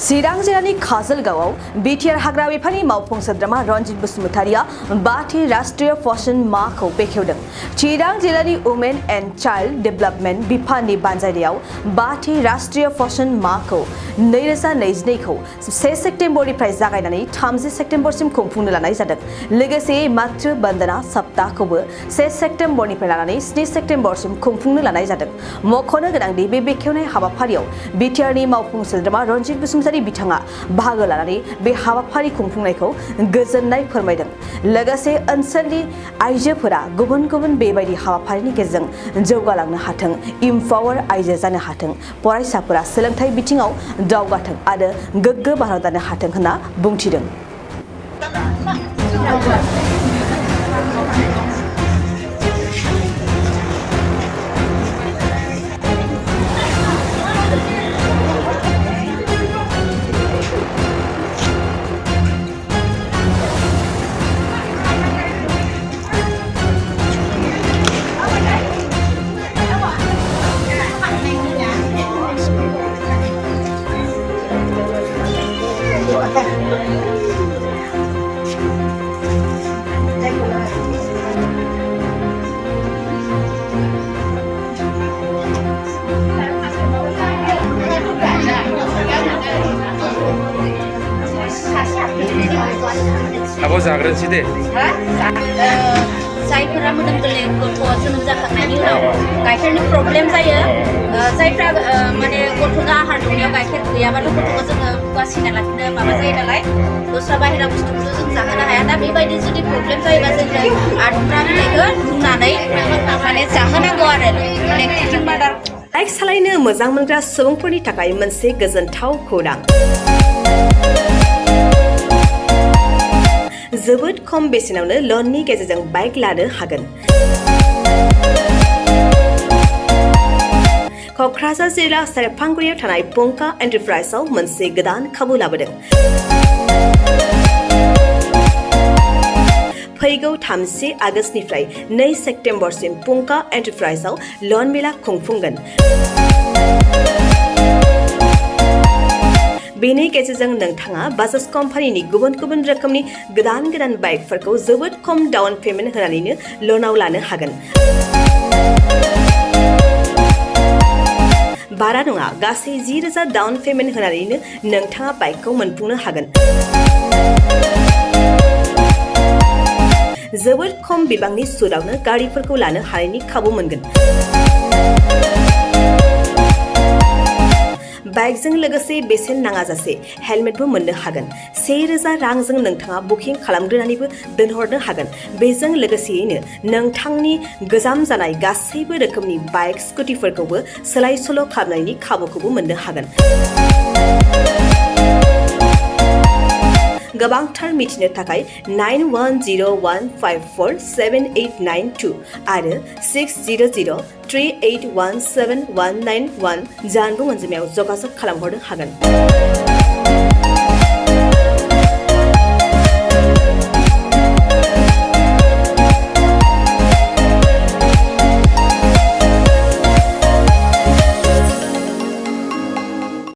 चिरां जिल्लानि काजलगावआव बिटिआर हाग्रा बिफाननि मावफुं सोद्रोमा रनजित बसुमतारिया बाथि राष्ट्रीय पोषण माहखौ बेखेवदों। चिरां जिल्लानि वुमेन एन्ड चाइल्ड डेभेलपमेन्ट बिफाननि बानजायनायाव बाथि राष्ट्रीय पोषण माहखौ 2022 खौ 1 सेप्तेम्बरनिफ्राय जागायनानै 30 सेप्तेम्बरसिम खुंफुंनो लानाय जादों। लोगोसे मातृ बन्दना सप्ताहखौबो 1 सेप्तेम्बरनिफ्राय लानानै 7 सेप्तेम्बरसिम खुंफुंनो लानाय जादों। मख'नो गोनांदि बे बेखेवनाय हाबाफारियाव बिटिआरनि मावफुं सोद्रोमा रनजित बसुमतारि बिथाङा बाहागो लानानै बे हाबाफारि खुंफुंनायखौ गोजोननाय फोरमायदों। लोगोसे ओनसोलनि आइजोफोरा गुबुन गुबुन बेबायदि हाबाफारिनि गेजेरजों जौगालांनो हाथों, इम्पावार आइजो जानो हाथों, फरायसाफोरा सोलोंथाइ बिथिङाव दावगाथों आरो गोग्गो भारत दानो हाथों होनना बुंथिदों। Apa जाग्रोनोसै दे जायफोरा मोदोम गोरलै गथ' जोनोम जाखांनायनि उनाव गाइखेरनि प्रब्लेम जायो जायफ्रा माने गथ'नो आहार दौनायाव गाइखेर गैयाबाथ' गथ'खौ जोङो बासिना लाखिनो माबा जायो नालाय दस्रा बाहेरा बुस्थुखौ जों जाहोनो हाया दा बेबायदि जुदि प्रब्लेम जायोबा जोङो आदुरा बिलाइखौ रुनानै माने जाहोनांगौ आरो लेक्टेटिं मादार। बाइक सालायनो मोजां मोनग्रा सुबुंफोरनि थाखाय मोनसे गोजोनथाव खौरां। जोबोद खम बेसेनावनो लननि गेजेरजों बाइक लानो हागोन। क'क्राझार जिल्ला सेरफांगुरियाव थानाय पंका एन्टारप्राइजआव मोनसे गोदान खाबु लाबोदों। फैगौ 30 आगस्तनिफ्राय 2 सेप्तेम्बरसिम पंका एन्टारप्राइजआव लन मेला खुंफुंगोन। बेनि गेजेरजों नोंथाङा बाजाज कम्पानिनि गुबुन गुबुन रोखोमनि गोदान बाइकफोरखौ जोबोद खम डाउन पेमेन्ट होनानैनो लनाव लानो हागोन। बारा नङा, गासै 10,000 डाउन पेमेन्ट होनानैनो नोंथाङा बाइकखौ मोनफुंनो हागोन। जोबोद खम बिबांनि सुदआवनो गारिफोरखौ लानो हानायनि खाबु मोनगोन। बाइकजों लोगोसे बेसेन नाङाजासे हेलमेटबो मोननो हागोन। 1,000 रांजों नोंथाङा बुकिं खालामग्रोनानैबो दोनहरनो हागोन। बेजों लोगोसेयैनो नोंथांनि गोजाम जानाय गासैबो रोखोमनि बाइक स्कुटिफोरखौबो सोलाय सोल' खालामनायनि खाबुखौबो मोननो हागोन। गोबांथार मिथिनो थाखाय 9101547892 आरो 60038171191 जानबुं अनजिमायाव जगाजग खालामहरनो हागोन।